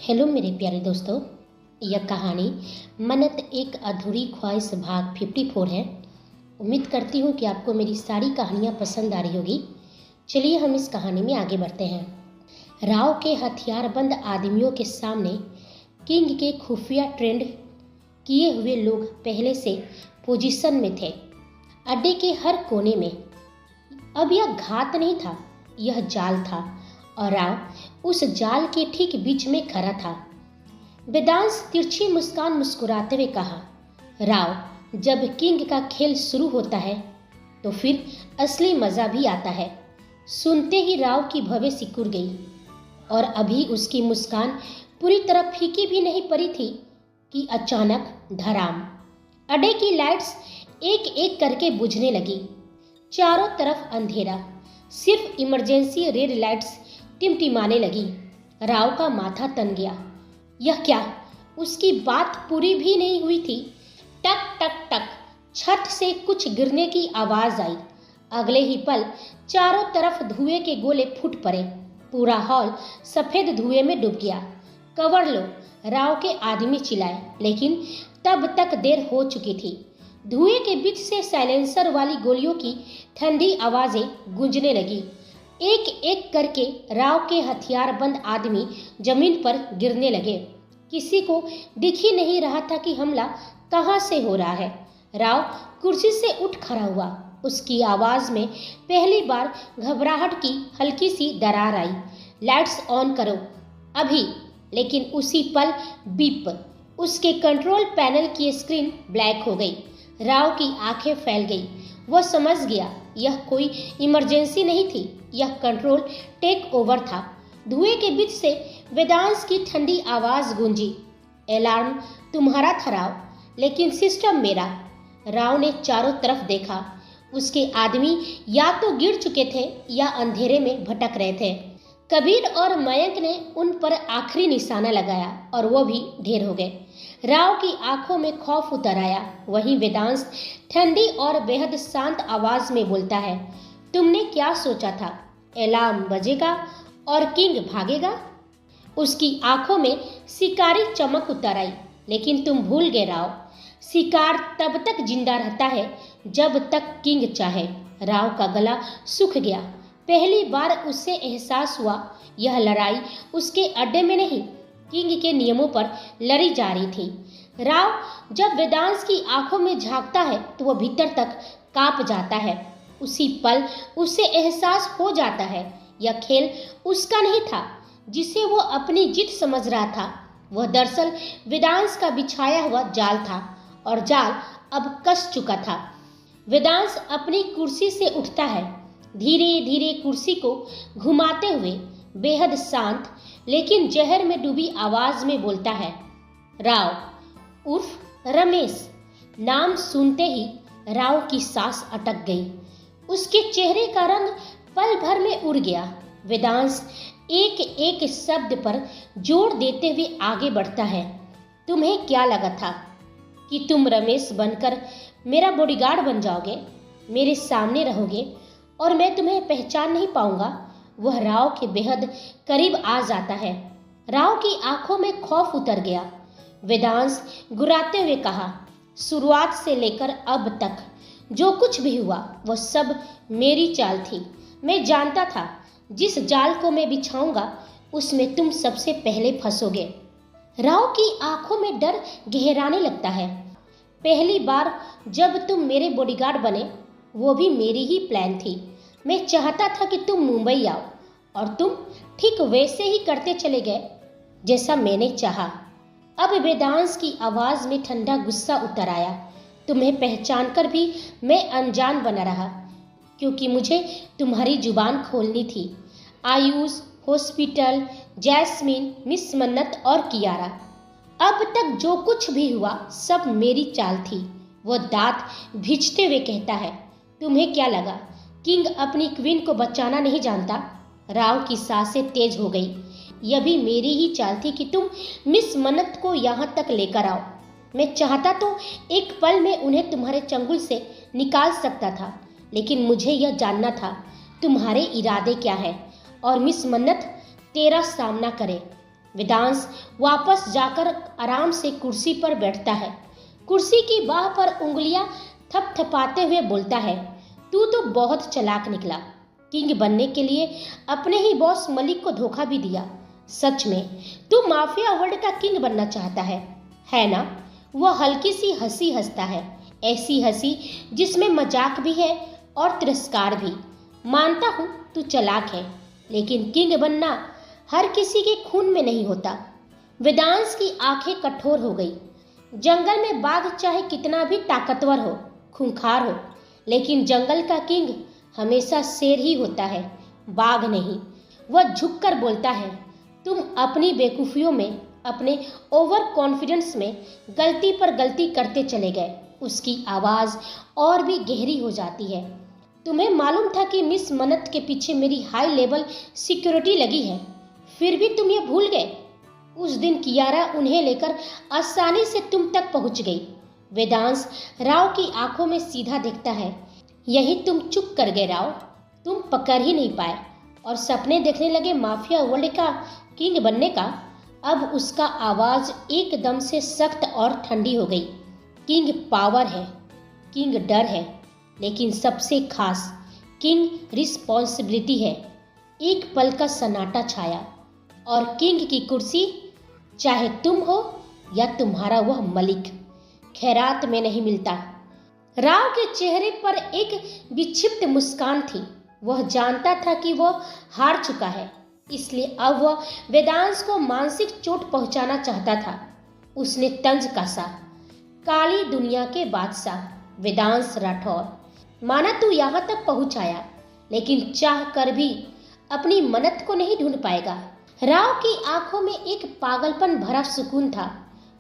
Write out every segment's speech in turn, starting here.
Hello मेरे प्यारे दोस्तों। यह कहानी मन्नत एक अधूरी ख्वाहिश भाग 54 है। उम्मीद करती हूँ कि आपको मेरी सारी कहानियाँ पसंद आ रही होगी। चलिए हम इस कहानी में आगे बढ़ते हैं। राव के हथियारबंद आदमियों के सामने किंग के खुफिया ट्रेंड किए हुए लोग पहले से पोजीशन में थे। अड्डे के हर कोने में अब यह घात नहीं था, यह जाल था और राव उस जाल के ठीक बीच में खड़ा था। वेदांश तिरछी मुस्कान मुस्कुराते हुए कहा, राव, जब किंग का खेल शुरू होता है तो फिर असली मजा भी आता है। सुनते ही राव की भवें सिकुड़ गई और अभी उसकी मुस्कान पूरी तरह फीकी भी नहीं पड़ी थी कि अचानक धड़ाम अड्डे की लाइट्स एक एक करके बुझने लगी। चारों तरफ अंधेरा, सिर्फ इमरजेंसी रेड लाइट्स टिमटिमाने लगी। राव का माथा तन गया। यह क्या? उसकी बात पूरी भी नहीं हुई थी। टक टक टक छत से कुछ गिरने की आवाज आई। अगले ही पल चारों तरफ धुएं के गोले फूट पड़े। पूरा हॉल सफेद धुएं में डूब गया। कवर लो, राव के आदमी चिल्लाए, लेकिन तब तक देर हो चुकी थी। धुएं के बीच से साइलेंसर वाली गोलियों की ठंडी आवाजें गूंजने लगी। एक एक करके राव के हथियारबंद आदमी जमीन पर गिरने लगे। किसी को दिख ही नहीं रहा था कि हमला कहां से हो रहा है। राव कुर्सी से उठ खड़ा हुआ। उसकी आवाज में पहली बार घबराहट की हल्की सी दरार आई। लाइट्स ऑन करो अभी। लेकिन उसी पल बीप, उसके कंट्रोल पैनल की स्क्रीन ब्लैक हो गई। राव की आंखें फैल गई। वह समझ गया यह कोई इमरजेंसी नहीं थी, यह कंट्रोल टेक ओवर था। धुएं के बीच से वेदांश की ठंडी आवाज गूंजी, अलार्म तुम्हारा था राव, लेकिन सिस्टम मेरा। राव ने चारों तरफ देखा। उसके आदमी या तो गिर चुके थे या अंधेरे में भटक रहे थे। कबीर और मयंक ने उन पर आखिरी निशाना लगाया और वो भी ढेर हो गए। राव की आंखों में खौफ उतर आया। वहीं वेदांश ठंडी और बेहद शांत आवाज में बोलता है, तुमने क्या सोचा था? अलार्म बजेगा और किंग भागेगा? उसकी आंखों में शिकारी चमक उतर आई। लेकिन तुम भूल गए राव, शिकार तब तक जिंदा रहता है जब तक किंग चाहे। राव का गला सूख गया। पहली बार उससे एहसास हुआ यह लड़ाई उसके अड्डे में नहीं, किंग के नियमों पर लड़ी जा रही थी। राव जब वेदांश की आंखों में झांकता है तो वह भीतर तक कांप जाता है। उसी पल उसे एहसास हो जाता है यह खेल उसका नहीं था जिसे वो अपनी जीत समझ रहा था। वह दरअसल वेदांश का बिछाया हुआ जाल था और जाल अब कस चुका था। वेदांश अपनी कुर्सी से उठता है, धीरे धीरे कुर्सी को घुमाते हुए बेहद शांत लेकिन जहर में डूबी आवाज में बोलता है, राव उर्फ रमेश। नाम सुनते ही राव की सांस अटक गई। उसके चेहरे का रंग पल भर में उड़ गया। वेदांश एक एक शब्द पर जोर देते हुए आगे बढ़ता है, तुम्हें क्या लगा था कि तुम रमेश बनकर मेरा बॉडीगार्ड बन जाओगे, मेरे सामने रहोगे और मैं तुम्हें पहचान नहीं पाऊंगा? वह राव के बेहद करीब आ जाता है। राव की आंखों में खौफ उतर गया। वेदांश गुर्राते हुए कहा, शुरुआत से लेकर अब तक जो कुछ भी हुआ वह सब मेरी चाल थी। मैं जानता था जिस जाल को मैं बिछाऊंगा उसमें तुम सबसे पहले फंसोगे। राव की आंखों में डर गहराने लगता है। पहली बार जब तुम मेरे बॉडीगार्ड बने वो भी मेरी ही प्लान थी। मैं चाहता था कि तुम मुंबई आओ और तुम ठीक वैसे ही करते चले गए जैसा मैंने चाहा। अब वेदांश की आवाज में ठंडा गुस्सा उतर आया। तुम्हें पहचान कर भी मैं अनजान बना रहा क्योंकि मुझे तुम्हारी जुबान खोलनी थी। आयुष, हॉस्पिटल, जैस्मिन, मिस मन्नत और कियारा, अब तक जो कुछ भी हुआ सब मेरी चाल थी। वो दांत भींचते हुए कहता है, तुम्हें क्या लगा किंग अपनी क्वीन को बचाना नहीं जानता? राव की सांसें तेज हो गई। यह भी मेरी ही चाल थी कि तुम मिस मन्नत को यहाँ तक लेकर आओ। मैं चाहता तो एक पल में उन्हें तुम्हारे चंगुल से निकाल सकता था, लेकिन मुझे यह जानना था तुम्हारे इरादे क्या है और मिस मन्नत तेरा सामना करे। वेदांश वापस जाकर आराम से कुर्सी पर बैठता है। कुर्सी की बाह पर उंगलियां थपथपाते हुए बोलता है, तू तो बहुत चालाक निकला। किंग बनने के लिए अपने ही बॉस मलिक को धोखा भी दिया। सच में तू माफिया वर्ल्ड का किंग बनना चाहता है ना? वह हल्की सी हंसी हंसता है, ऐसी हंसी जिसमें मजाक भी है और तिरस्कार भी। मानता हूं तू चालाक है, लेकिन किंग बनना हर किसी के खून में नहीं होता। वेदांश की आंखें कठोर हो गई। जंगल में बाघ चाहे कितना भी ताकतवर हो, खूंखार हो, लेकिन जंगल का किंग हमेशा शेर ही होता है, बाघ नहीं। वह झुककर बोलता है, तुम अपनी बेवकूफियों में, अपने ओवर कॉन्फिडेंस में गलती पर गलती करते चले गए। उसकी आवाज और भी गहरी हो जाती है। तुम्हें मालूम था कि मिस मन्नत के पीछे मेरी हाई लेवल सिक्योरिटी लगी है, फिर भी तुम ये भूल गए। उस दिन कियारा उन्हें लेकर आसानी से तुम तक पहुंच गई। वेदांश राव की आंखों में सीधा देखता है। यही तुम चुप कर गए राव, तुम पकड़ ही नहीं पाए और सपने देखने लगे माफिया वर्ल्ड का किंग बनने का। अब उसका आवाज एकदम से सख्त और ठंडी हो गई। किंग पावर है, किंग डर है, लेकिन सबसे खास किंग रिस्पॉन्सिबिलिटी है। एक पल का सन्नाटा छाया और किंग की कुर्सी, चाहे तुम हो या तुम्हारा वह मलिक, खैरात में नहीं मिलता। राव के चेहरे पर एक विक्षिप्त मुस्कान थी। वह जानता था कि वह हार चुका है, इसलिए अब वह वेदांश को मानसिक चोट पहुंचाना चाहता था। उसने तंज कसा, काली दुनिया के बादशाह वेदांश राठौर, माना तू यहाँ तक पहुंच आया, लेकिन चाह कर भी अपनी मन्नत को नहीं ढूंढ पाएगा। राव की आंखों में एक पागलपन भरा सुकून था।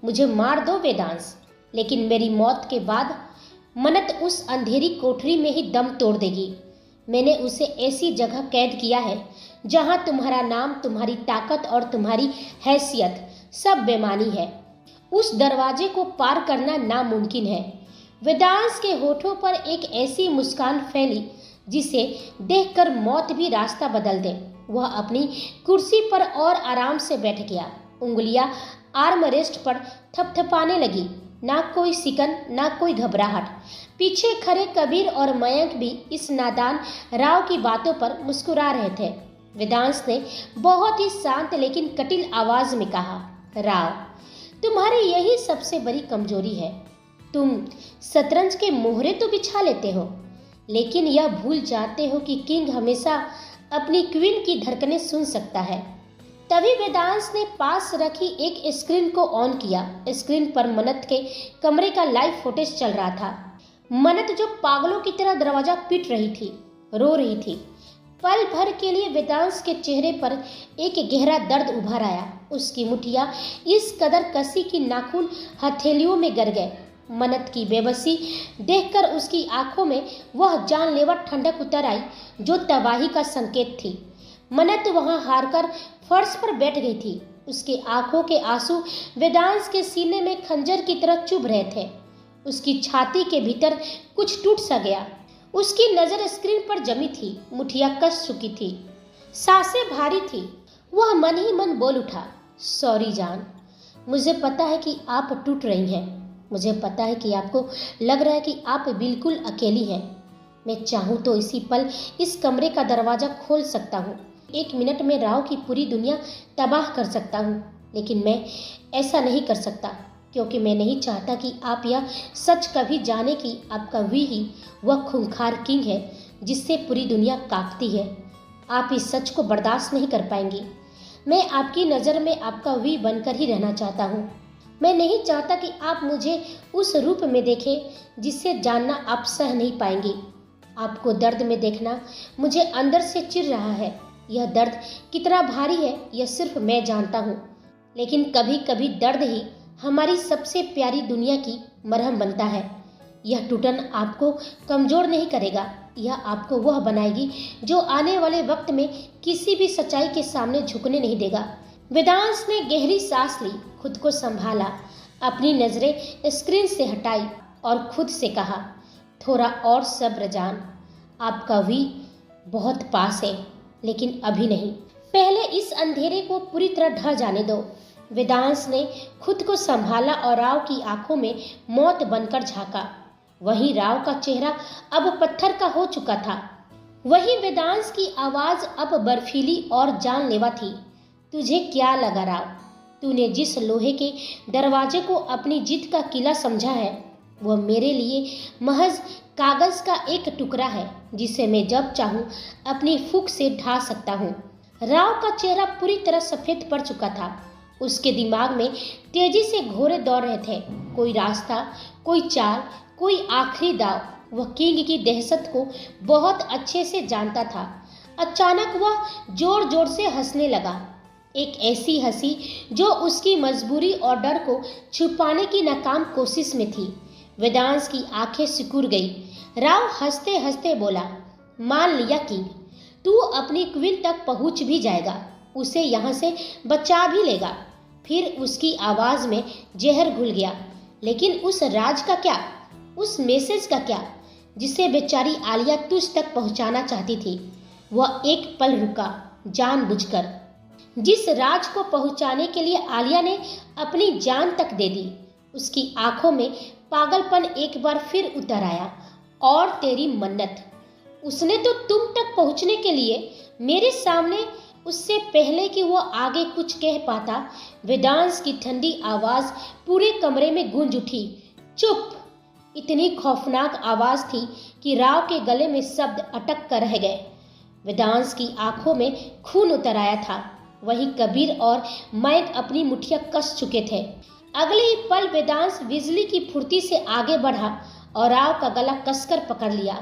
मुझे मार दो वेदांश, लेकिन मेरी मौत के बाद मन्नत उस अंधेरी कोठरी में ही दम तोड़ देगी। मैंने उसे ऐसी जगह कैद किया है जहां तुम्हारा नाम, तुम्हारी ताकत और तुम्हारी हैसियत सब बेमानी है। उस दरवाजे को पार करना नामुमकिन है। वेदांश के होठों पर एक ऐसी मुस्कान फैली जिसे देखकर मौत भी रास्ता बदल दे। वह अपनी कुर्सी पर और आराम से बैठ गया। उंगलियां आर्म रेस्ट पर थपथपाने लगी। ना कोई सिकन, ना कोई घबराहट। पीछे खड़े कबीर और मयंक भी इस नादान राव की बातों पर मुस्कुरा रहे थे। वेदांश ने बहुत ही शांत लेकिन कठिन आवाज में कहा, राव, तुम्हारी यही सबसे बड़ी कमजोरी है। तुम शतरंज के मोहरे तो बिछा लेते हो, लेकिन यह भूल जाते हो कि किंग हमेशा अपनी क्वीन की धड़कनें सुन सकता है। तभी वेदांश ने पास रखी एक स्क्रीन को ऑन किया। स्क्रीन पर मन्नत के कमरे का लाइव फुटेज चल रहा था। मन्नत जो पागलों की तरह दरवाजा पीट रही थी, रो रही थी। पल भर के लिए वेदांश के चेहरे पर एक गहरा दर्द उभर आया। उसकी मुठ्ठियां इस कदर कसी कि नाखून हथेलियों में गिर गए। मन्नत की बेबसी देखकर उसकी आंखों में वह जानलेवा ठंडक उतर आई जो तबाही का संकेत थी। मन्नत वहां हारकर फर्श पर बैठ गई थी। उसकी आंखों के आंसू वेदांश के सीने में खंजर की तरह चुभ रहे थे। उसकी छाती के भीतर कुछ टूट सा गया। उसकी नजर स्क्रीन पर जमी थी, मुठ्ठियां कस चुकी थी, सांसें भारी थी। वह मन ही मन बोल उठा, सॉरी जान, मुझे पता है कि आप टूट रही हैं। मुझे पता है कि आपको लग रहा है कि आप बिल्कुल अकेली हैं। मैं चाहूँ तो इसी पल इस कमरे का दरवाज़ा खोल सकता हूँ। 1 मिनट में राव की पूरी दुनिया तबाह कर सकता हूँ, लेकिन मैं ऐसा नहीं कर सकता, क्योंकि मैं नहीं चाहता कि आप यह सच कभी जाने कि आपका वी ही वह खूंखार किंग है जिससे पूरी दुनिया कांपती है। आप इस सच को बर्दाश्त नहीं कर पाएंगी। मैं आपकी नज़र में आपका वी बनकर ही रहना चाहता हूँ। मैं नहीं चाहता कि आप मुझे उस रूप में देखें जिससे जानना आप सह नहीं पाएंगी। आपको दर्द में देखना मुझे अंदर से चिढ़ रहा है। यह दर्द कितना भारी है यह सिर्फ मैं जानता हूँ, लेकिन कभी कभी दर्द ही हमारी सबसे प्यारी दुनिया की मरहम बनता है। यह टूटन आपको कमज़ोर नहीं करेगा, यह आपको वह बनाएगी जो आने वाले वक्त में किसी भी सच्चाई के सामने झुकने नहीं देगा। वेदांश ने गहरी सांस ली, खुद को संभाला, अपनी नजरें स्क्रीन से हटाई और खुद से कहा, थोड़ा और सब्र जान, आपका वी बहुत पास है, लेकिन अभी नहीं। पहले इस अंधेरे को पूरी तरह ढह जाने दो। वेदांश ने खुद को संभाला और राव की आंखों में मौत बनकर झांका। वहीं राव का चेहरा अब पत्थर का हो चुका था। वहीं वेदांश की आवाज अब बर्फीली और जानलेवा थी। तुझे क्या लगा राव? तूने जिस लोहे के दरवाजे को अपनी जीत का किला समझा है, वह मेरे लिए महज कागज का एक टुकड़ा है जिसे मैं जब चाहूं अपनी फूंक से ढा सकता हूं। राव का चेहरा पूरी तरह सफेद पड़ चुका था। उसके दिमाग में तेजी से घोड़े दौड़ रहे थे। कोई रास्ता, कोई चाल, कोई आखिरी दाव। वह किंग की दहशत को बहुत अच्छे से जानता था। अचानक वह जोर जोर से हंसने लगा, एक ऐसी हंसी जो उसकी मजबूरी और डर को छुपाने की नाकाम कोशिश में थी। वेदांश की आंखें सिकुड़ गई। राव हंसते हंसते बोला, मान लिया किंग, तू अपनी क्वीन तक पहुंच भी जाएगा, उसे यहाँ से बचा भी लेगा। फिर उसकी आवाज में जहर घुल गया। लेकिन उस राज का क्या, उस मैसेज का क्या जिसे बेचारी आलिया तुझ तक पहुंचाना चाहती थी? वह एक पल रुका, जानबूझकर। जिस राज को पहुंचाने के लिए आलिया ने अपनी जान तक दे दी। उसकी आंखों में पागलपन एक बार फिर उतर आया। और तेरी मन्नत, उसने तो तुम तक पहुंचने के लिए मेरे सामने, उससे पहले कि वो आगे कुछ कह पाता, वेदांश की ठंडी आवाज पूरे कमरे में गूंज उठी, चुप। इतनी खौफनाक आवाज थी कि राव के गले में शब्द अटक कर रह गए। वेदांश की आंखों में खून उतर आया था। वहीं कबीर और मैक अपनी मुठ्ठियां कस चुके थे। अगले ही पल वेदांश बिजली की फुर्ती से आगे बढ़ा और राव का गला कसकर पकड़ लिया।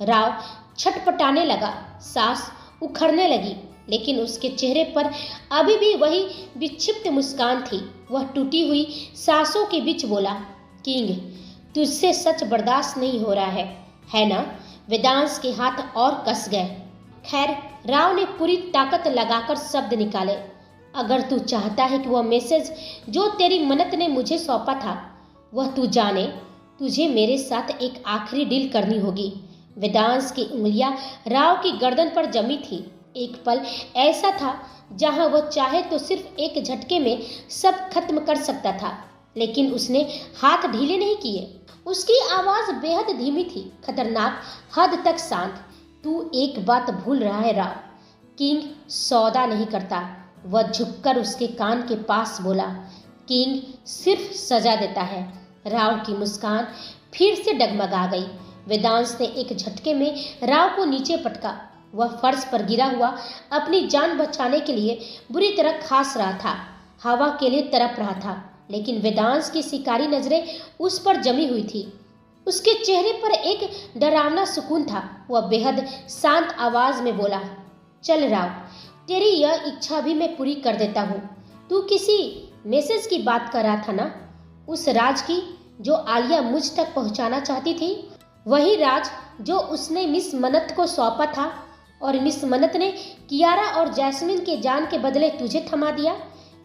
राव छटपटाने लगा, सांस उखड़ने लगी, लेकिन उसके चेहरे पर अभी भी वही विक्षिप्त मुस्कान थी। वह टूटी हुई सांसों के बीच बोला, किंग, तुझसे सच बर्दाश्त नहीं हो रहा है ना? वेदांश के हाथ और कस गए। खैर, राव ने पूरी ताकत लगाकर शब्द निकाले, अगर तू चाहता है कि वह मैसेज जो तेरी मन्नत ने मुझे सौंपा था वह तू जाने, तुझे मेरे साथ एक आखिरी डील करनी होगी। वेदांश की उंगलियां राव की गर्दन पर जमी थी। एक पल ऐसा था जहां वह चाहे तो सिर्फ एक झटके में सब खत्म कर सकता था, लेकिन उसने हाथ ढीले नहीं किए। उसकी आवाज बेहद धीमी थी, खतरनाक हद तक शांत। तू एक बात भूल रहा है राव, किंग सौदा नहीं करता। वह झुककर उसके कान के पास बोला, किंग सिर्फ सजा देता है। राव की मुस्कान फिर से डगमगा गई। वेदांश ने एक झटके में राव को नीचे पटका। वह फर्श पर गिरा हुआ अपनी जान बचाने के लिए बुरी तरह खांस रहा था, हवा के लिए तड़प रहा था, लेकिन वेदांश की शिकारी नजरें उस पर जमी हुई थी। उसके चेहरे पर एक डरावना सुकून था। वह बेहद शांत आवाज में बोला, चल राव, तेरी यह इच्छा भी मैं पूरी कर देता हूँ। तू किसी मैसेज की बात कर रहा था ना, उस राज की जो आलिया मुझ तक पहुँचाना चाहती थी, वही राज जो उसने मिस मन्नत को सौंपा था और मिस मन्नत ने कियारा और जैस्मिन के जान के बदले तुझे थमा दिया।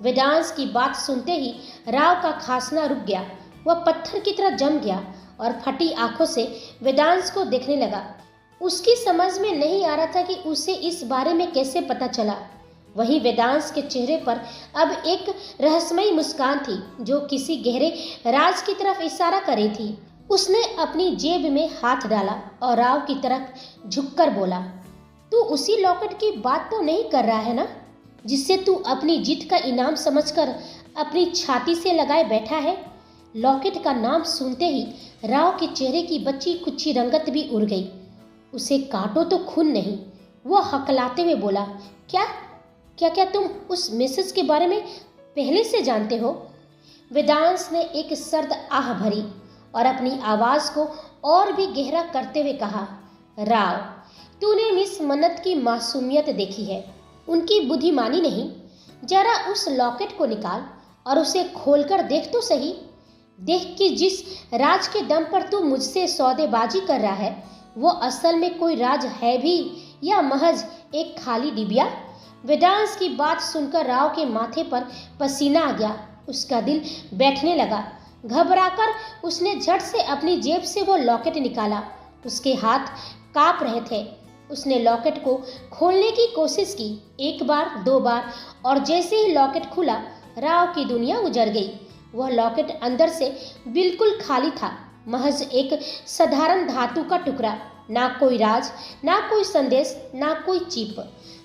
वेदांश की बात सुनते ही राव का खांसना रुक गया। वह पत्थर की तरह जम गया और फटी आंखों से वेदांश को देखने लगा। उसकी समझ में नहीं आ रहा था कि उसे इस बारे में कैसे पता चला। वहीं वेदांश के चेहरे पर अब एक रहस्यमयी मुस्कान थी जो किसी गहरे राज की तरफ इशारा कर रही थी। उसने अपनी जेब में हाथ डाला और राव की तरफ झुककर बोला, तू उसी लॉकेट की बात तो नहीं कर रहा है ना, जिससे तू अपनी जीत का इनाम समझकर अपनी छाती से लगाए बैठा है? लॉकेट का नाम सुनते ही राव के चेहरे की बची कुची रंगत भी उड़ गई। उसे काटो तो खून नहीं, वह हकलाते हुए बोला, क्या तुम उस मैसेज के बारे में पहले से जानते हो? वेदांश ने एक सर्द आह भरी और अपनी आवाज को और भी गहरा करते हुए कहा, राव, तूने मिस मन्नत की मासूमियत देखी है, उनकी बुद्धिमानी नहीं। जरा उस लॉकेट को निकाल और उसे खोलकर देख तो सही। देख कि जिस राज के दम पर तू मुझसे सौदेबाजी कर रहा है वो असल में कोई राज है भी या महज एक खाली डिबिया? वेदांश की बात सुनकर राव के माथे पर पसीना आ गया। उसका दिल बैठने लगा। घबराकर उसने झट से अपनी जेब से वो लॉकेट निकाला। उसके हाथ कांप रहे थे। उसने लॉकेट को खोलने की कोशिश की, एक बार, दो बार, और जैसे ही लॉकेट खुला, राव की दुनिया उजड़ गई। वह लॉकेट अंदर से बिल्कुल खाली था, महज एक साधारण धातु का टुकड़ा। ना कोई राज, ना कोई संदेश, ना कोई चिप।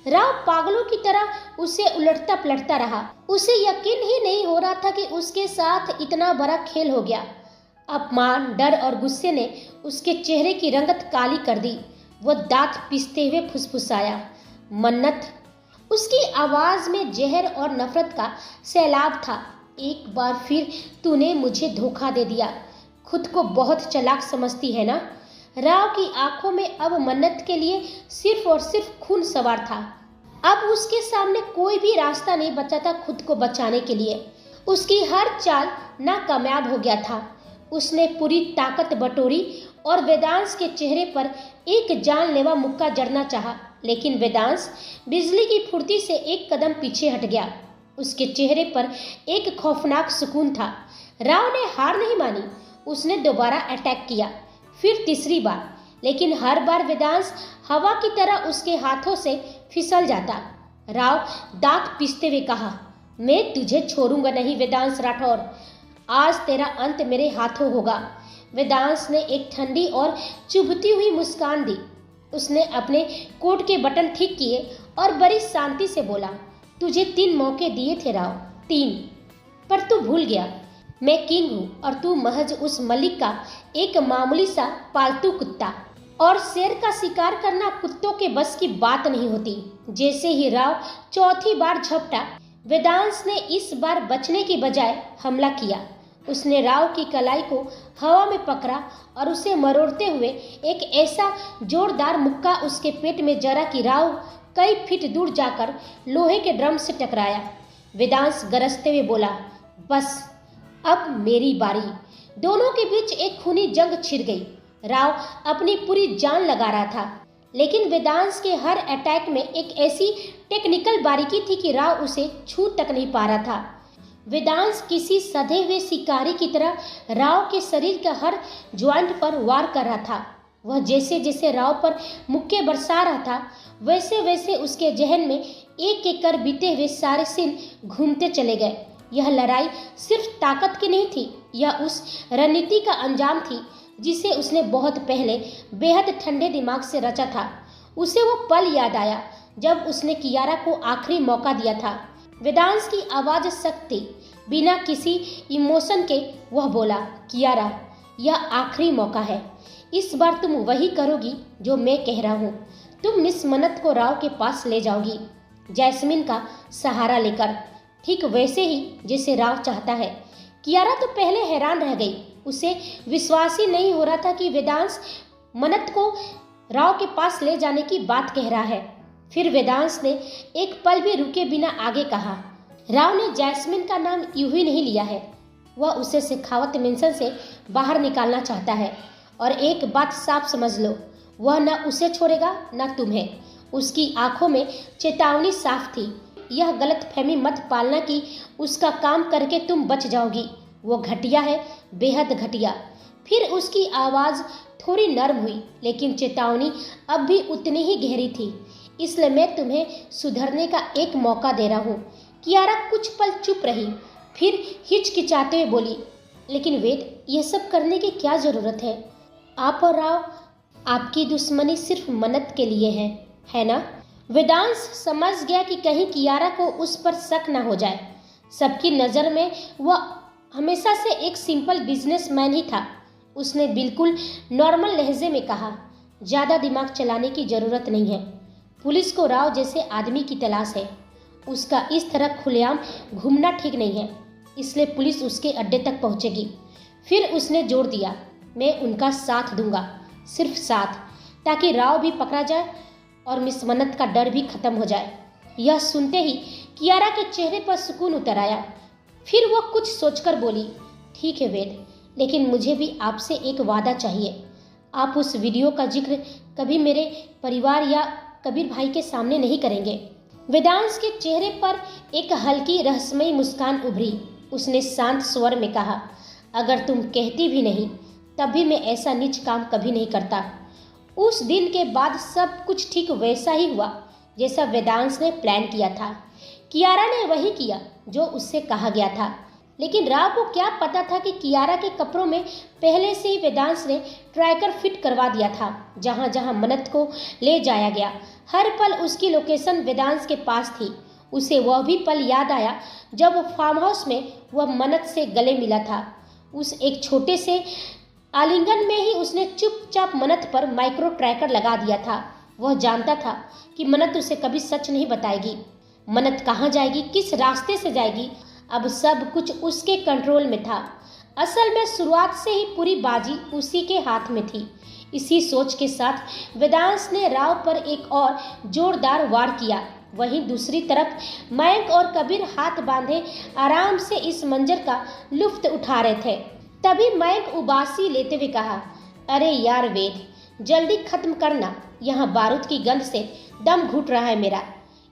राव पागलों की तरह उसे उलटता पलटता रहा। उसे यकीन ही नहीं हो रहा था कि उसके साथ इतना बड़ा खेल हो गया। अपमान, डर और गुस्से ने उसके चेहरे की रंगत काली कर दी। वह दांत पीसते हुए फुसफुसाया, मन्नत। उसकी आवाज में जहर और नफरत का सैलाब था। एक बार फिर तूने मुझे धोखा दे दिया। खुद को बहुत चालाक समझती है ना? राव की आंखों में अब मन्नत के लिए सिर्फ और सिर्फ खून सवार था। अब उसके सामने कोई भी रास्ता नहीं बचा था खुद को बचाने के लिए। उसकी हर चाल नाकामयाब हो गया था। उसने पूरी ताकत बटोरी और वेदांश के चेहरे पर एक जानलेवा मुक्का जड़ना चाहा, लेकिन वेदांश बिजली की फुर्ती से एक कदम पीछे हट गया। उसके चेहरे पर एक खौफनाक सुकून था। राव ने हार नहीं मानी। उसने दोबारा अटैक किया, फिर तीसरी बार, लेकिन हर बार वेदांश हवा की तरह उसके हाथों से फिसल जाता। राव दांत पीसते हुए कहा, मैं तुझे छोड़ूंगा नहीं वेदांश राठौर। आज तेरा अंत मेरे हाथों होगा। वेदांश ने एक ठंडी और चुभती हुई मुस्कान दी। उसने अपने कोट के बटन ठीक किए और बड़ी शांति से बोला, तुझे 3 मौके दिए थे राव, 3, पर तू भूल गया। मैं किंग हूँ और तू महज उस मलिक का एक मामूली सा पालतू कुत्ता। और शेर का शिकार करना कुत्तों के बस की बात नहीं होती। जैसे ही राव चौथी बार झपटा, वेदांश ने इस बार बचने की बजाय हमला किया। उसने राव की कलाई को हवा में पकड़ा और उसे मरोड़ते हुए एक ऐसा जोरदार मुक्का उसके पेट में जरा कि राव कई फीट दूर जाकर लोहे के ड्रम से टकराया। वेदांश गरजते हुए बोला, बस अब मेरी बारी। दोनों के बीच एक खूनी जंग छिड़ गई। राव अपनी पूरी जान लगा रहा था, लेकिन वेदांश के हर अटैक में एक ऐसी टेक्निकल बारीकी थी कि राव उसे छू तक नहीं पा रहा था। वेदांश किसी सधे हुए शिकारी की तरह राव के शरीर का हर ज्वाइंट पर वार कर रहा था। वह जैसे जैसे राव पर मुक्के बरसा रहा था, वैसे वैसे उसके जहन में एक एक कर बीते हुए सारे सीन घूमते चले गए। यह लड़ाई सिर्फ ताकत की नहीं थी, यह उस रणनीति का अंजाम थी जिसे उसने बहुत पहले बेहद ठंडे दिमाग से रचा था। उसे वो पल याद आया जब उसने कियारा को आखिरी मौका दिया था। वेदांश की आवाज़ सख्त थी, बिना किसी इमोशन के वह बोला, कियारा, यह आखिरी मौका है। इस बार तुम वही करोगी जो मैं कह रहा हूँ। तुम मिस मन्नत को राव के पास ले जाओगी, जैस्मिन का सहारा लेकर, ठीक वैसे ही जैसे राव चाहता है। कियारा तो पहले हैरान रह गई। उसे विश्वास ही नहीं हो रहा था कि वेदांश मन्नत को राव के पास ले जाने की बात कह रहा है। फिर वेदांश ने एक पल भी रुके बिना आगे कहा, राव ने जैस्मिन का नाम यूं ही नहीं लिया है। वह उसे शेखावत मेंशन से बाहर निकालना चाहता है। और एक बात साफ समझ लो, वह न उसे छोड़ेगा न तुम्हें। उसकी आंखों में चेतावनी साफ थी। यह गलतफहमी मत पालना कि उसका काम करके तुम बच जाओगी। वो घटिया है, बेहद घटिया। फिर उसकी आवाज़ थोड़ी नर्म हुई, लेकिन चेतावनी अब भी उतनी ही गहरी थी। इसलिए मैं तुम्हें सुधरने का एक मौका दे रहा हूँ। कियारा कुछ पल चुप रही, फिर हिचकिचाते हुए बोली, लेकिन वेद, ये सब करने की क्या ज़रूरत है? आप और राव, आपकी दुश्मनी सिर्फ मन्नत के लिए है ना? वेदांश समझ गया कि कहीं कियारा को उस पर शक न हो जाए। सबकी नज़र में वह हमेशा से एक सिंपल बिजनेसमैन ही था। उसने बिल्कुल नॉर्मल लहजे में कहा, ज़्यादा दिमाग चलाने की ज़रूरत नहीं है। पुलिस को राव जैसे आदमी की तलाश है। उसका इस तरह खुलेआम घूमना ठीक नहीं है, इसलिए पुलिस उसके अड्डे तक पहुंचेगी। फिर उसने जोर दिया, मैं उनका साथ दूंगा, सिर्फ साथ, ताकि राव भी पकड़ा जाए और मिस मन्नत का डर भी खत्म हो जाए। यह सुनते ही कियारा के चेहरे पर सुकून उतर आया। फिर वह कुछ सोचकर बोली, ठीक है वेद, लेकिन मुझे भी आपसे एक वादा चाहिए। आप उस वीडियो का जिक्र कभी मेरे परिवार या कबीर भाई के सामने नहीं करेंगे। वेदांश के चेहरे पर एक हल्की रहस्यमयी मुस्कान उभरी। उसने शांत स्वर में कहा, अगर तुम कहती भी नहीं, तब भी मैं ऐसा नीच काम कभी नहीं करता। उस दिन के बाद सब कुछ ठीक वैसा ही हुआ जैसा वेदांश ने प्लान किया था। कियारा ने वही किया जो उससे कहा गया था, लेकिन राव को क्या पता था कि कियारा के कपड़ों में पहले से ही वेदांश ने ट्रैकर फिट करवा दिया था। जहां जहां मन्नत को ले जाया गया, हर पल उसकी लोकेशन वेदांश के पास थी। उसे वह भी पल याद आया जब फार्म हाउस में वह मन्नत से गले मिला था। उस एक छोटे से आलिंगन में ही उसने चुपचाप मन्नत पर माइक्रो ट्रैकर लगा दिया था। वह जानता था कि मन्नत उसे कभी सच नहीं बताएगी। मन्नत कहाँ जाएगी, किस रास्ते से जाएगी, अब सब कुछ उसके कंट्रोल में था। असल में शुरुआत से ही पूरी बाजी उसी के हाथ में थी। इसी सोच के साथ वेदांश ने राव पर एक और जोरदार वार किया। वहीं दूसरी तरफ मयंक और कबीर हाथ बांधे आराम से इस मंजर का लुत्फ उठा रहे थे। तभी मयंक उबासी लेते हुए कहा, अरे यार वेद, जल्दी खत्म करना, यहाँ बारूद की गंध से दम घुट रहा है मेरा।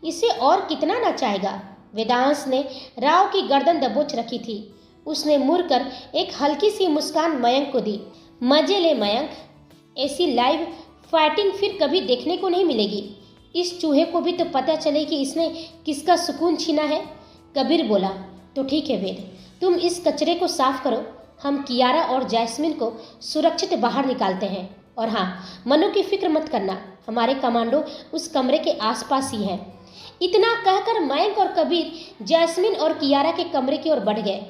इसे और कितना नचाएगा। वेदांश ने राव की गर्दन दबोच रखी थी। उसने मुड़कर एक हल्की सी मुस्कान मयंक को दी। मजे ले मयंक, ऐसी लाइव फाइटिंग फिर कभी देखने को नहीं मिलेगी। इस चूहे को भी तो पता चले कि इसने किसका सुकून छीना है। कबीर बोला, तो ठीक है वेद, तुम इस कचरे को साफ करो, हम कियारा और जैस्मिन को सुरक्षित बाहर निकालते हैं। और हाँ, मनु की फिक्र मत करना, हमारे कमांडो उस कमरे के आसपास ही हैं। इतना कहकर मयंक और कबीर जैस्मिन और कियारा के कमरे की ओर बढ़ गए।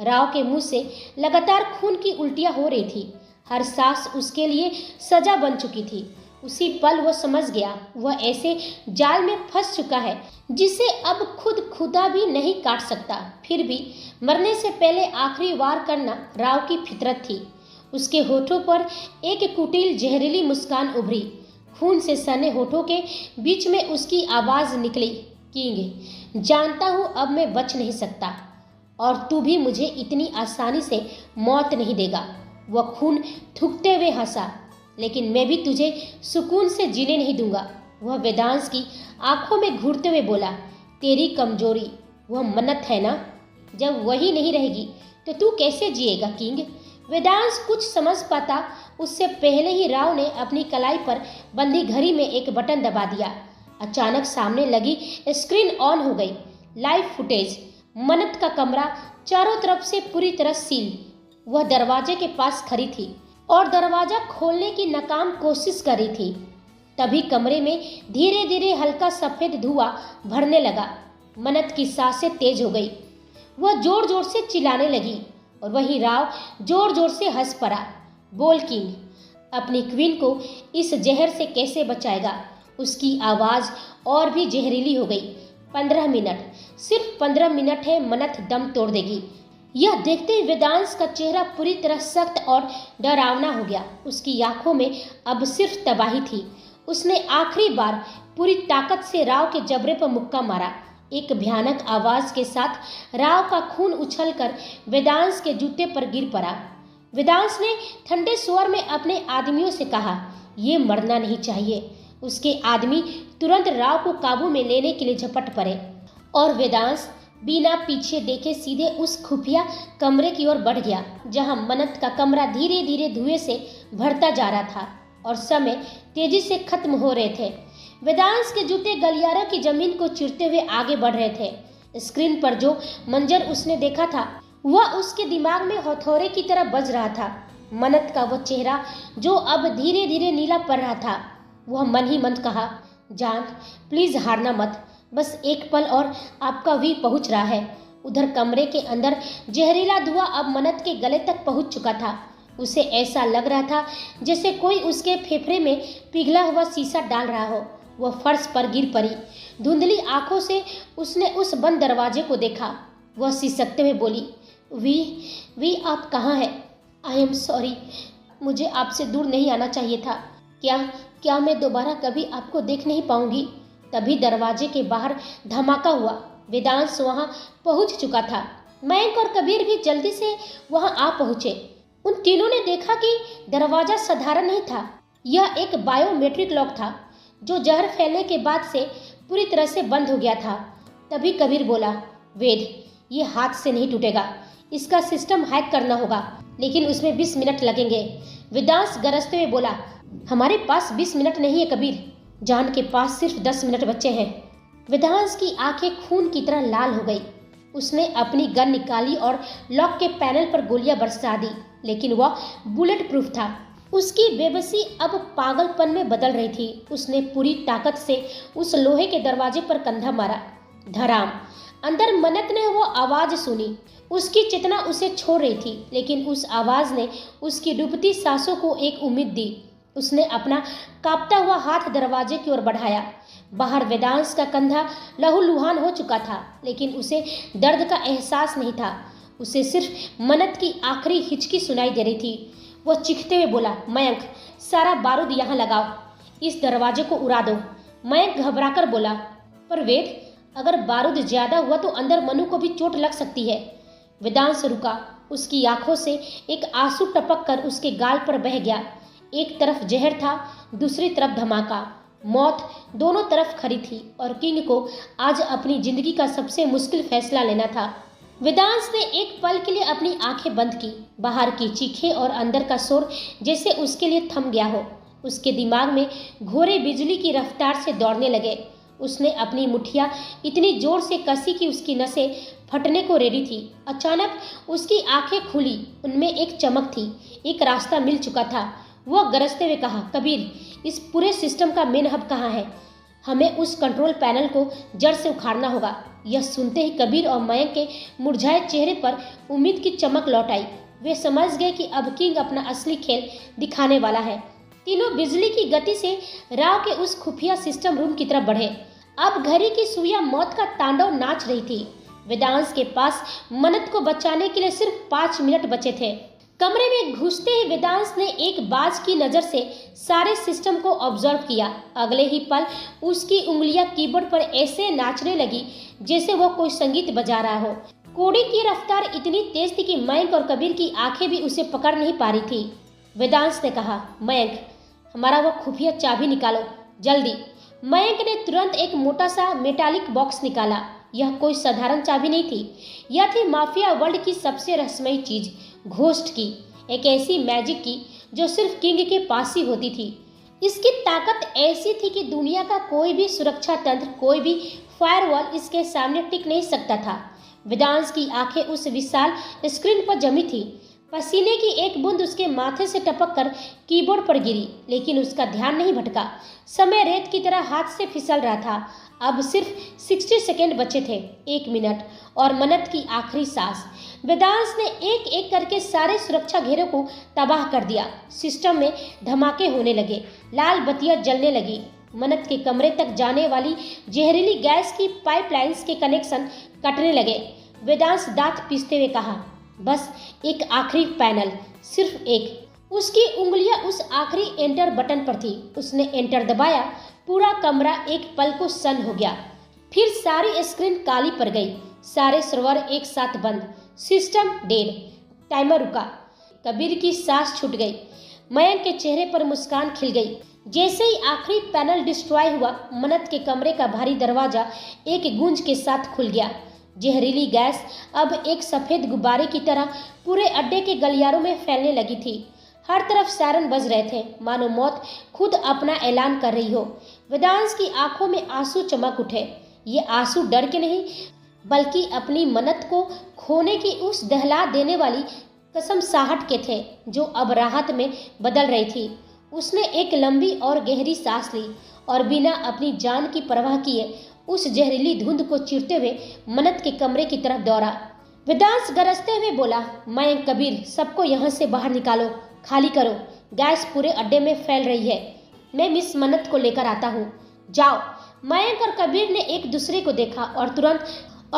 राव के मुंह से लगातार खून की उल्टियां हो रही थी। हर सांस उसके लिए सजा बन चुकी थी। उसी पल वह समझ गया, वह ऐसे जाल में फंस चुका है जिसे अब खुद खुदा भी नहीं काट सकता। फिर भी मरने से पहले आखिरी वार करना राव की फितरत थी। उसके होठों पर एक कुटिल जहरीली मुस्कान उभरी। खून से सने होठों के बीच में उसकी आवाज निकली, किंग, जानता हूं अब मैं बच नहीं सकता और तू भी मुझे इतनी आसानी से मौत नहीं देगा। वह खून थूकते हुए हंसा, लेकिन मैं भी तुझे सुकून से जीने नहीं दूंगा। वह वेदांश की आंखों में घूरते हुए बोला, तेरी कमजोरी वह मन्नत है ना? जब वही नहीं रहेगी तो तू कैसे जिएगा किंग? वेदांश कुछ समझ पाता उससे पहले ही राव ने अपनी कलाई पर बंधी घड़ी में एक बटन दबा दिया। अचानक सामने लगी स्क्रीन ऑन हो गई। Live footage. मन्नत का कमरा चारों तरफ से पूरी तरह सील। वह दरवाजे के पास खड़ी थी और दरवाजा खोलने की नाकाम कोशिश कर रही थी। तभी कमरे में धीरे धीरे हल्का सफेद धुआं भरने लगा। मन्नत की सांसें तेज हो गई। वह जोर जोर से चिल्लाने लगी और वहीं राव जोर जोर से हंस पड़ा। बोल किंग, अपनी क्वीन को इस जहर से कैसे बचाएगा? उसकी आवाज और भी जहरीली हो गई। 15 मिनट, सिर्फ 15 मिनट है, मन्नत दम तोड़ देगी। यह देखते ही वेदांश का चेहरा पूरी तरह सख्त और डरावना हो गया। उसकी आंखों में अब सिर्फ तबाही थी। उसने आखिरी बार पूरी ताकत से राव के जबड़े पर मुक्का मारा। एक भयानक आवाज के साथ राव का खून उछलकर वेदांश के जूते पर गिर पड़ा। वेदांश ने ठंडे स्वर में अपने आदमियों से कहा, ये मरना नहीं चाहिए। उसके आदमी तुरंत राव को काबू में लेने के लिए झपट पड़े और वेदांश बिना पीछे देखे सीधे उस खुफिया कमरे की ओर बढ़ गया, जहां मन्नत का कमरा धीरे धीरे धुएं से भरता जा रहा था और समय तेजी से खत्म हो रहे थे। वेदांश के जूते गलियारे की जमीन को चीरते हुए आगे बढ़ रहे थे। स्क्रीन पर जो मंजर उसने देखा था वह उसके दिमाग में हथौड़े की तरह बज रहा था। मन्नत का वह चेहरा जो अब धीरे धीरे नीला पड़ रहा था। वह मन ही मन कहा, जान प्लीज हारना मत, बस एक पल और आपका वी पहुंच रहा है। उधर कमरे के अंदर जहरीला धुआं अब मन्नत के गले तक पहुंच चुका था। उसे ऐसा लग रहा था जैसे कोई उसके फेफड़े में पिघला हुआ शीशा डाल रहा हो। वह फर्श पर गिर पड़ी। धुंधली आंखों से उसने उस बंद दरवाजे को देखा। वह सिसकते हुए बोली, वी आप कहाँ हैं? आई एम सॉरी, मुझे आपसे दूर नहीं आना चाहिए था। क्या मैं दोबारा कभी आपको देख नहीं पाऊंगी? तभी दरवाजे के बाहर धमाका हुआ। वेदांश वहां पहुंच चुका था। मयंक और कबीर भी जल्दी से वहां आ पहुंचे। उन तीनों ने देखा कि दरवाजा साधारण नहीं था। यह एक बायोमेट्रिक लॉक था जो जहर फैलने के बाद से पूरी तरह से बंद हो गया था। तभी कबीर बोला, वेद, ये हाथ से नहीं टूटेगा, इसका सिस्टम हैक करना होगा, लेकिन उसमें 20 मिनट लगेंगे। वेदांश गरजते हुए बोला, हमारे पास 20 मिनट नहीं है कबीर, जान के पास सिर्फ 10 मिनट बचे हैं। वेदांश की आंखें खून की तरह लाल हो गई। उसने अपनी गन निकाली और लॉक के पैनल पर गोलियां बरसा दी, लेकिन वह बुलेट प्रूफ था। उसकी बेबसी अब पागलपन में बदल रही थी। उसने पूरी ताकत से उस लोहे के दरवाजे पर कंधा मारा। धड़ाम। अंदर मन्नत ने वो आवाज सुनी। उसकी चेतना उसे छोड़ रही थी, लेकिन उस आवाज ने उसकी डूबती सांसों को एक उम्मीद दी। उसने अपना कांपता हुआ हाथ दरवाजे की ओर बढ़ाया। बाहर वेदांश का कंधा लहूलुहान हो चुका था, लेकिन उसे दर्द का एहसास नहीं था। उसे सिर्फ मन्नत की आखिरी हिचकी सुनाई दे रही थी। वह चीखते हुए बोला, मयंक, सारा बारूद यहाँ लगाओ, इस दरवाजे को उड़ा दो। मयंक घबराकर बोला, पर वेद, अगर बारूद ज्यादा हुआ तो अंदर मनु को भी चोट लग सकती है। वेदांश रुका। उसकी आंखों से एक आंसू टपक कर उसके गाल पर बह गया। एक तरफ जहर था, दूसरी तरफ धमाका। मौत दोनों तरफ खड़ी थी और किंग को आज अपनी जिंदगी का सबसे मुश्किल फैसला लेना था। वेदांश ने एक पल के लिए अपनी आंखें बंद की। बाहर की चीखें और अंदर का शोर जैसे उसके लिए थम गया हो। उसके दिमाग में घोड़े बिजली की रफ्तार से दौड़ने लगे। उसने अपनी मुट्ठियां इतनी जोर से कसी कि उसकी नसें फटने को रेडी थी। अचानक उसकी आंखें खुली। उनमें एक चमक थी। एक रास्ता मिल चुका था। वह गरजते हुए कहा, कबीर, इस पूरे सिस्टम का मेन हब कहाँ है? हमें उस कंट्रोल पैनल को जड़ से उखाड़ना होगा। यह सुनते ही कबीर और मयंक के मुरझाए चेहरे पर उम्मीद की चमक लौट आई। वे समझ गए कि अब किंग अपना असली खेल दिखाने वाला है। तीनों बिजली की गति से राव के उस खुफिया सिस्टम रूम की तरफ बढ़े। अब घड़ी की सुइयां मौत का तांडव नाच रही थी। वेदांश के पास मन्नत को बचाने के लिए सिर्फ 5 मिनट बचे थे। कमरे में घुसते ही वेदांश ने एक बाज की नजर से सारे सिस्टम को ऑब्जर्व किया। अगले ही पल उसकी उंगलियां कीबोर्ड पर ऐसे नाचने लगी जैसे वो कोई संगीत बजा रहा हो। कोडिंग की रफ्तार इतनी तेज थी कि मयंक और कबीर की आंखें भी उसे पकड़ नहीं पा रही थी। वेदांश ने कहा, मयंक, हमारा वो खुफिया चाबी निकालो, जल्दी। मयंक ने तुरंत एक मोटा सा मेटालिक बॉक्स निकाला। यह कोई साधारण चाबी नहीं थी। यह थी माफिया वर्ल्ड की सबसे रहस्यमयी चीज, घोस्ट की। एक ऐसी मैजिक की जो सिर्फ किंग के पास ही होती थी। इसकी ताकत ऐसी थी कि दुनिया का कोई भी सुरक्षा तंत्र, कोई भी फायरवॉल इसके सामने टिक नहीं सकता था। वेदांश की आंखें उस विशाल स्क्रीन पर जमी थी। पसीने की एक बूंद उसके माथे से टपक कर कीबोर्ड पर गिरी, लेकिन उसका ध्यान नहीं भटका। समय रेत की तरह हाथ से फिसल रहा था। अब सिर्फ 60 सेकेंड बचे थे, 1 मिनट और मन्नत की आखिरी सांस। वेदांश ने एक एक करके सारे सुरक्षा घेरों को तबाह कर दिया। सिस्टम में धमाके होने लगे, लाल बत्तियां जलने लगी। मन्नत के कमरे तक जाने वाली जहरीली गैस की पाइपलाइंस के कनेक्शन कटने लगे। वेदांश दांत पीसते हुए कहा, बस एक आखिरी पैनल, सिर्फ एक। उसकी उंगलियां उस आखिरी एंटर बटन पर थी। उसने एंटर दबाया। पूरा कमरा एक पल को सन हो गया। फिर सारी स्क्रीन काली पड़ गई। सारे सर्वर एक साथ बंद। System dead. टाइमर रुका। कबीर की सांस छूट गई। मयंक के चेहरे पर मुस्कान खिल गई। जैसे ही आखिरी पैनल डिस्ट्रॉय हुआ, मन्नत के कमरे का भारी दरवाजा एक गूंज के साथ खुल गया। जहरीली गैस अब एक सफेद गुब्बारे की तरह पूरे अड्डे के गलियारों में फैलने लगी थी। हर तरफ सायरन बज रहे थे, मानो मौत खुद अपना ऐलान कर रही हो। वेदांश की आंखों में आंसू चमक उठे। ये आंसू डर के नहीं, बल्कि अपनी मन्नत को खोने की उस दहला देने वाली कसमसाहट के थे, जो अब राहत में बदल रही थी। उसने एक लंबी और गहरी सांस ली और बिना अपनी जान की परवाह किए उस जहरीली धुंध को चीरते हुए मन्नत के कमरे की तरफ दौड़ा। वेदांश गरजते हुए बोला, मयंक, कबीर, सबको यहाँ से बाहर निकालो, खाली करो। गैस पूरे अड्डे में फैल रही है। मैं मिस मन्नत को लेकर आता हूँ, जाओ। मयंक और कबीर ने एक दूसरे को देखा और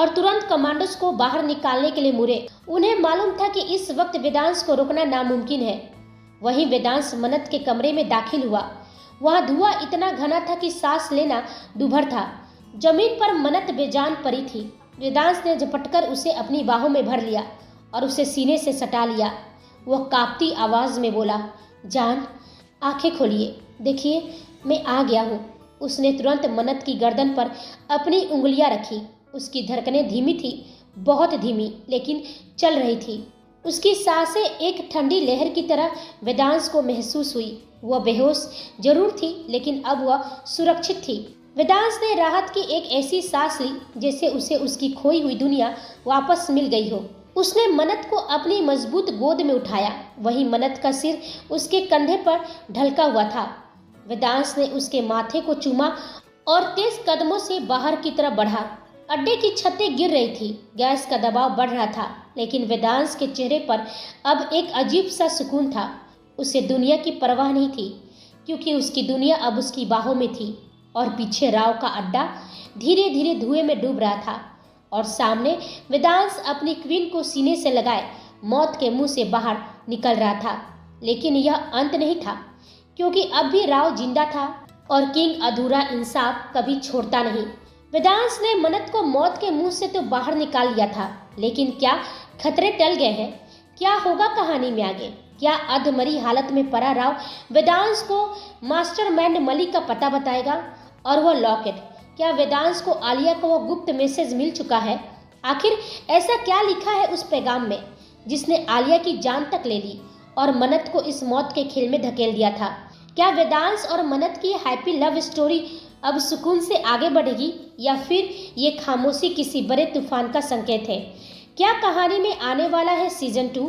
तुरंत कमांडोज को बाहर निकालने के लिए मुड़े। उन्हें मालूम था कि इस वक्त वेदांश को रोकना नामुमकिन है। वहीं वेदांश मन्नत के कमरे में दाखिल हुआ। वहां धुआं इतना घना था कि सांस लेना दूभर था। जमीन पर मन्नत बेजान पड़ी थी। वेदांश ने झपटकर उसे अपनी बाहों में भर लिया और उसे सीने से सटा लिया। वह कांपती आवाज में बोला, जान, आंखें खोलिए, देखिए, मैं आ गया हूँ। उसने तुरंत मन्नत की गर्दन पर अपनी उंगलियां रखी। उसकी धड़कनें धीमी थी। बहुत धीमी लेकिन चल रही थी। उसकी सांसें एक ठंडी लहर की तरह वेदांश को महसूस हुई। वह बेहोश जरूर थी लेकिन अब वह सुरक्षित थी। वेदांश ने राहत की एक ऐसी सांस ली जैसे उसे उसकी खोई हुई दुनिया वापस मिल गई हो। उसने मन्नत को अपनी मजबूत गोद में उठाया। वही मन्नत का सिर उसके कंधे पर ढलका हुआ था। वेदांश ने उसके माथे को चूमा और तेज कदमों से बाहर की तरफ बढ़ा। अड्डे की छतें गिर रही थी, गैस का दबाव बढ़ रहा था, लेकिन वेदांश के चेहरे पर अब एक अजीब सा सुकून था। उसे दुनिया की परवाह नहीं थी, क्योंकि उसकी दुनिया अब उसकी बाहों में थी और पीछे राव का अड्डा धीरे धीरे धुएं में डूब रहा था और सामने वेदांश अपनी क्वीन को सीने से लगाए मौत के मुंह से बाहर निकल रहा था। लेकिन यह अंत नहीं था, क्योंकि अब भी राव जिंदा था और किंग अधूरा इंसाफ कभी छोड़ता नहीं। वेदांश ने मन्नत को मौत के मुंह से तो बाहर निकाल लिया था, लेकिन क्या खतरे टल गए हैं? क्या होगा कहानी में आगे? क्या अधमरी हालत में पड़ा राव वेदांश को मास्टरमाइंड मलिक का पता बताएगा? और वह लॉकेट, क्या वेदांश को आलिया का वह गुप्त मैसेज मिल चुका है? आखिर ऐसा क्या लिखा है उस पैगाम में जिसने आलिया की जान तक ले ली और मन्नत को इस मौत के खेल में धकेल दिया था? क्या वेदांश और मन्नत की हैप्पी लव स्टोरी अब सुकून से आगे बढ़ेगी या फिर ये खामोशी किसी बड़े तूफान का संकेत है? क्या कहानी में आने वाला है सीजन 2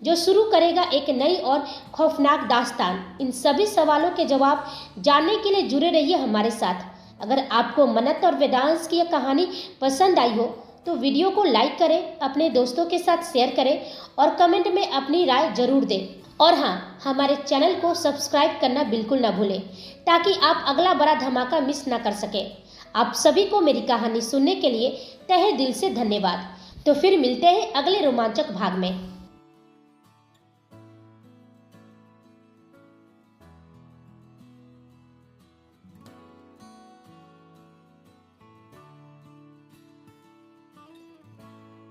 जो शुरू करेगा एक नई और खौफनाक दास्तान? इन सभी सवालों के जवाब जानने के लिए जुड़े रहिए हमारे साथ। अगर आपको मन्नत और वेदांश की यह कहानी पसंद आई हो तो वीडियो को लाइक करें, अपने दोस्तों के साथ शेयर करें और कमेंट में अपनी राय जरूर दें। और हाँ, हमारे चैनल को सब्सक्राइब करना बिल्कुल ना भूलें ताकि आप अगला बड़ा धमाका मिस ना कर सकें। आप सभी को मेरी कहानी सुनने के लिए तहे दिल से धन्यवाद। तो फिर मिलते हैं अगले रोमांचक भाग में।